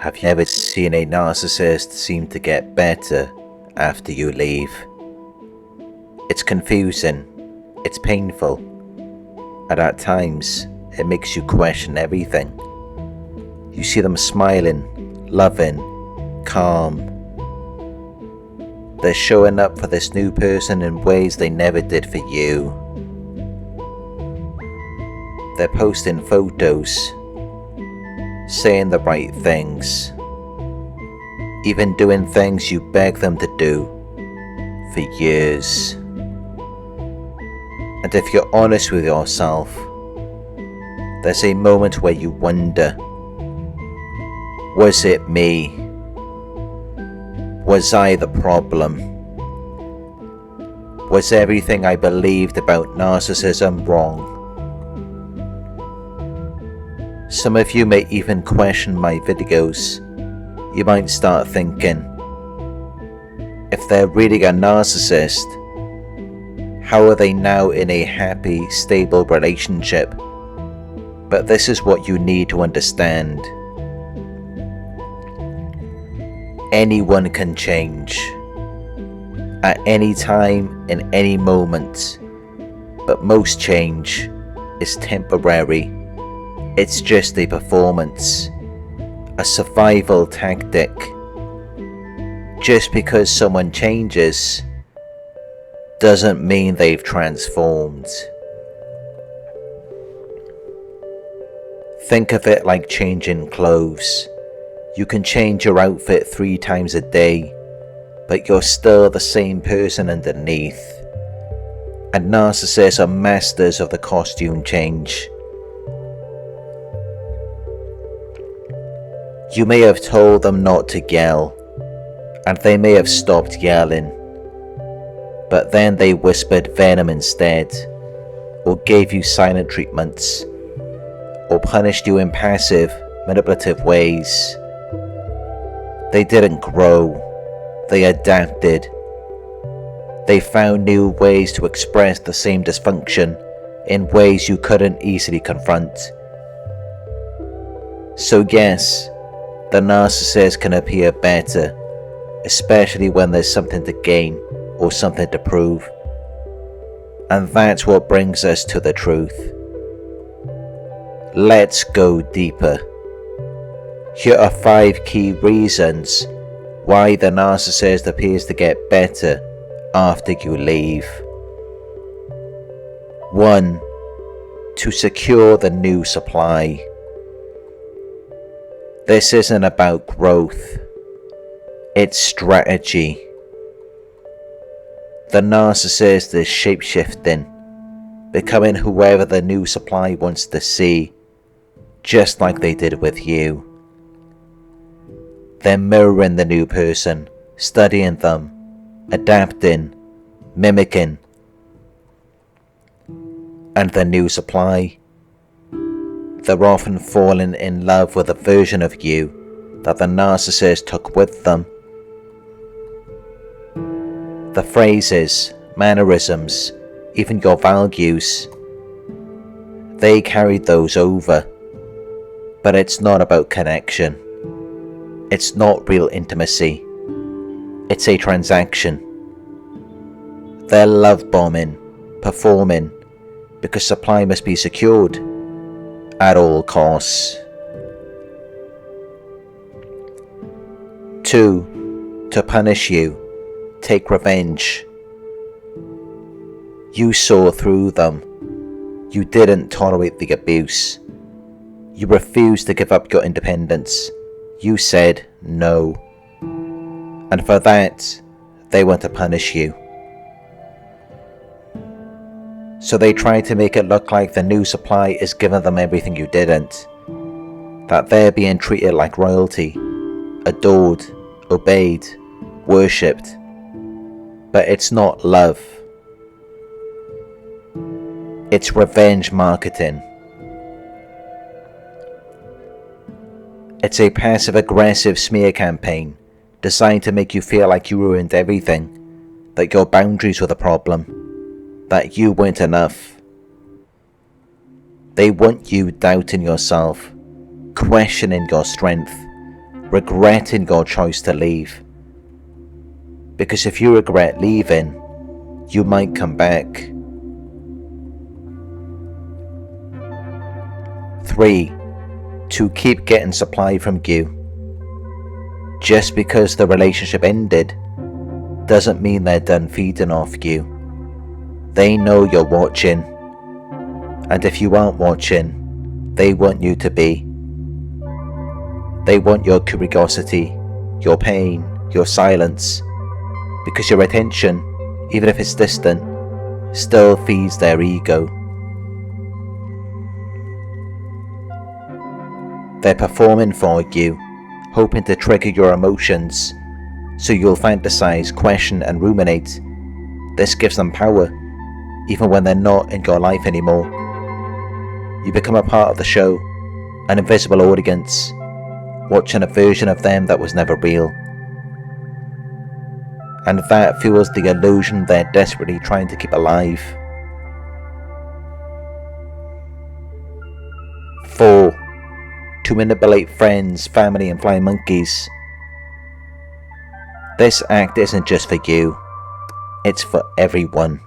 Have you ever seen a narcissist seem to get better after you leave? It's confusing, it's painful, and at times it makes you question everything. You see them smiling, loving, calm. They're showing up for this new person in ways they never did for you. They're posting photos, saying the right things, even doing things you begged them to do for years. And if you're honest with yourself, there's a moment where you wonder, was it me? Was I the problem? Was everything I believed about narcissism wrong? Some of you may even question my videos. You might start thinking, if they're really a narcissist, how are they now in a happy, stable relationship? But this is what you need to understand. Anyone can change, at any time, in any moment, but most change is temporary. It's just a performance, a survival tactic. Just because someone changes doesn't mean they've transformed. Think of it like changing clothes. You can change your outfit 3 times a day, but you're still the same person underneath. And narcissists are masters of the costume change. You may have told them not to yell, and they may have stopped yelling, but then they whispered venom instead, or gave you silent treatments, or punished you in passive, manipulative ways. They didn't grow, they adapted. They found new ways to express the same dysfunction in ways you couldn't easily confront. So yes, the narcissist can appear better, especially when there's something to gain or something to prove. And that's what brings us to the truth. Let's go deeper. Here are 5 key reasons why the narcissist appears to get better after you leave. 1. To secure the new supply. This isn't about growth, it's strategy. The narcissist is shape-shifting, becoming whoever the new supply wants to see, just like they did with you. They're mirroring the new person, studying them, adapting, mimicking. And the new supply, they're often falling in love with a version of you that the narcissist took with them. The phrases, mannerisms, even your values, they carried those over. But it's not about connection. It's not real intimacy. It's a transaction. They're love bombing, performing, because supply must be secured at all costs. 2. To punish you, take revenge. You saw through them. You didn't tolerate the abuse. You refused to give up your independence. You said no. And for that, they want to punish you. So they try to make it look like the new supply is giving them everything you didn't. That they're being treated like royalty, adored, obeyed, worshipped. But it's not love. It's revenge marketing. It's a passive-aggressive smear campaign designed to make you feel like you ruined everything, that your boundaries were the problem, that you weren't enough. They want you doubting yourself, questioning your strength, regretting your choice to leave. Because if you regret leaving, you might come back. 3. To keep getting supply from you. Just because the relationship ended doesn't mean they're done feeding off you. They know you're watching, and if you aren't watching, they want you to be. They want your curiosity, your pain, your silence, because your attention, even if it's distant, still feeds their ego. They're performing for you, hoping to trigger your emotions, so you'll fantasize, question and ruminate. This gives them power, even when they're not in your life anymore. You become a part of the show, an invisible audience, watching a version of them that was never real. And that fuels the illusion they're desperately trying to keep alive. 4. To manipulate friends, family and flying monkeys. This act isn't just for you, it's for everyone.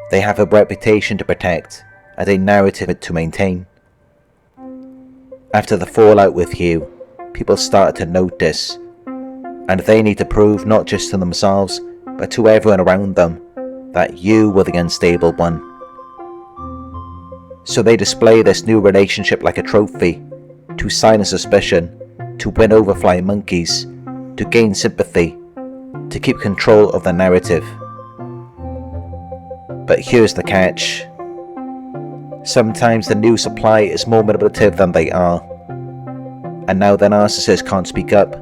They have a reputation to protect and a narrative to maintain. After the fallout with you, people start to notice, and they need to prove not just to themselves but to everyone around them that you were the unstable one. So they display this new relationship like a trophy, to silence suspicion, to win over flying monkeys, to gain sympathy, to keep control of the narrative. But here's the catch. Sometimes the new supply is more manipulative than they are, and now the narcissist can't speak up.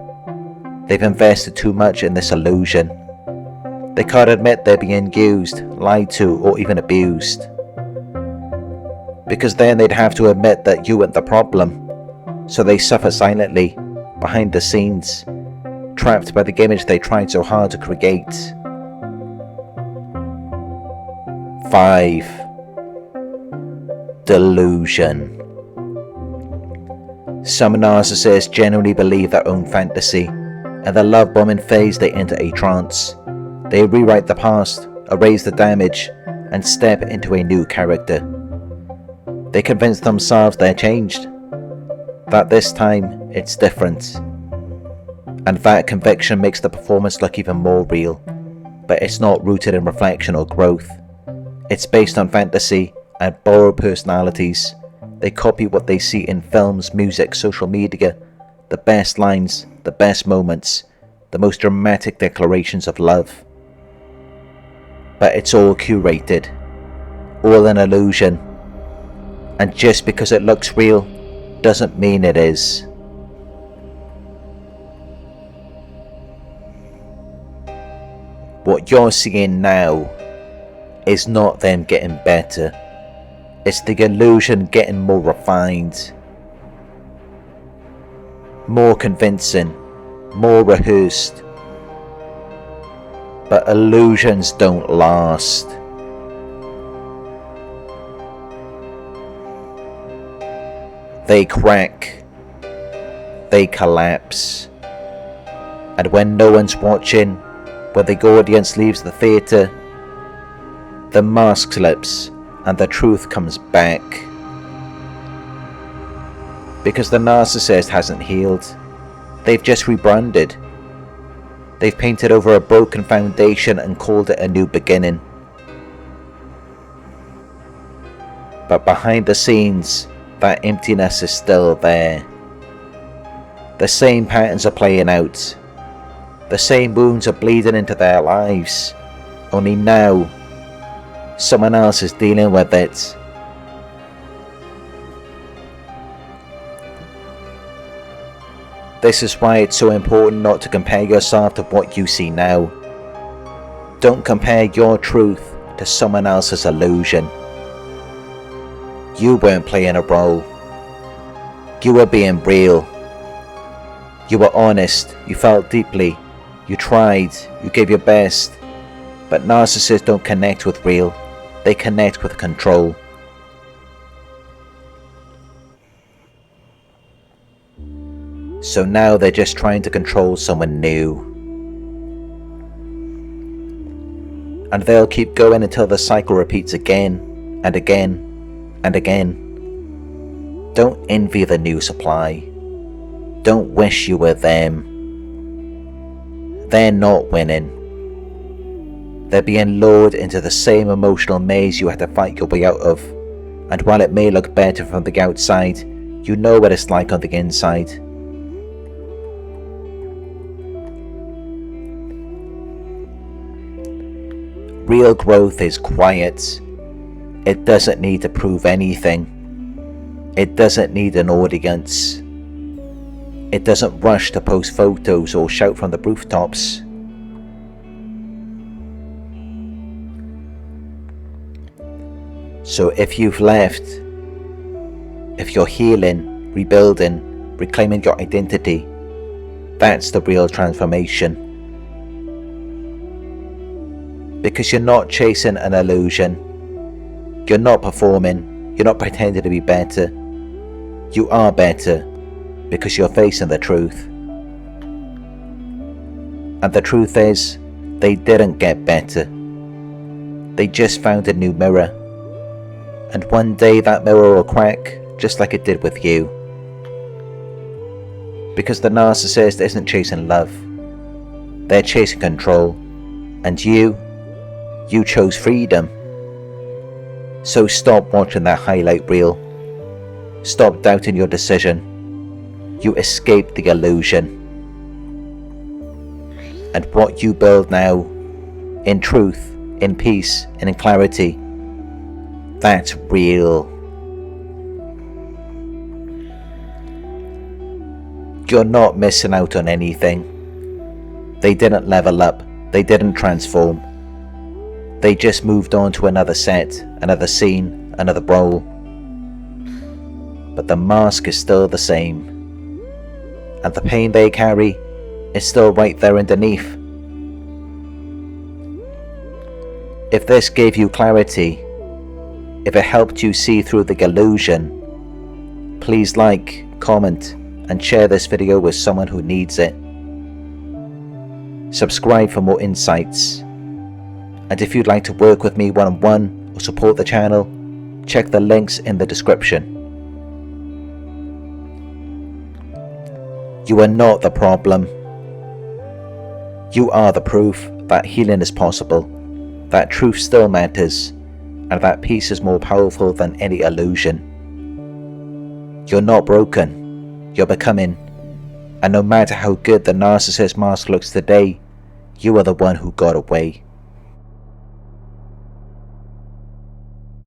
They've invested too much in this illusion. They can't admit they're being used, lied to, or even abused. Because then they'd have to admit that you weren't the problem. So they suffer silently, behind the scenes, trapped by the image they tried so hard to create. 5. Delusion. Some narcissists genuinely believe their own fantasy. In the love bombing phase, they enter a trance. They rewrite the past, erase the damage, and step into a new character. They convince themselves they're changed, that this time it's different. And that conviction makes the performance look even more real. But it's not rooted in reflection or growth. It's based on fantasy and borrowed personalities. They copy what they see in films, music, social media, the best lines, the best moments, the most dramatic declarations of love. But it's all curated, all an illusion, and just because it looks real doesn't mean it is. What you're seeing now is not them getting better. It's the illusion getting more refined, more convincing, more rehearsed. But illusions don't last. They crack, they collapse, and when no one's watching, when the audience leaves the theatre, the mask slips and the truth comes back. Because the narcissist hasn't healed, they've just rebranded. They've painted over a broken foundation and called it a new beginning. But behind the scenes, that emptiness is still there. The same patterns are playing out. The same wounds are bleeding into their lives. Only now, someone else is dealing with it. This is why it's so important not to compare yourself to what you see now. Don't compare your truth to someone else's illusion. You weren't playing a role. You were being real. You were honest, you felt deeply, you tried, you gave your best. But narcissists don't connect with real, they connect with control. So now they're just trying to control someone new. And they'll keep going until the cycle repeats again and again and again. Don't envy the new supply. Don't wish you were them. They're not winning. They're being lured into the same emotional maze you had to fight your way out of. And while it may look better from the outside, you know what it's like on the inside. Real growth is quiet. It doesn't need to prove anything. It doesn't need an audience. It doesn't rush to post photos or shout from the rooftops. So if you've left, if you're healing, rebuilding, reclaiming your identity, that's the real transformation. Because you're not chasing an illusion. You're not performing. You're not pretending to be better. You are better because you're facing the truth. And the truth is, they didn't get better. They just found a new mirror. And one day that mirror will crack, just like it did with you. Because the narcissist isn't chasing love. They're chasing control. And you chose freedom. So stop watching that highlight reel. Stop doubting your decision. You escaped the illusion. And what you build now, in truth, in peace, and in clarity, that's real. You're not missing out on anything. They didn't level up. They didn't transform. They just moved on to another set, another scene, another role. But the mask is still the same. And the pain they carry is still right there underneath. If this gave you clarity, if it helped you see through the illusion, please like, comment, and share this video with someone who needs it. Subscribe for more insights. And if you'd like to work with me one-on-one or support the channel, check the links in the description. You are not the problem. You are the proof that healing is possible, that truth still matters, and that peace is more powerful than any illusion. You're not broken. You're becoming. And no matter how good the narcissist mask looks today, you are the one who got away.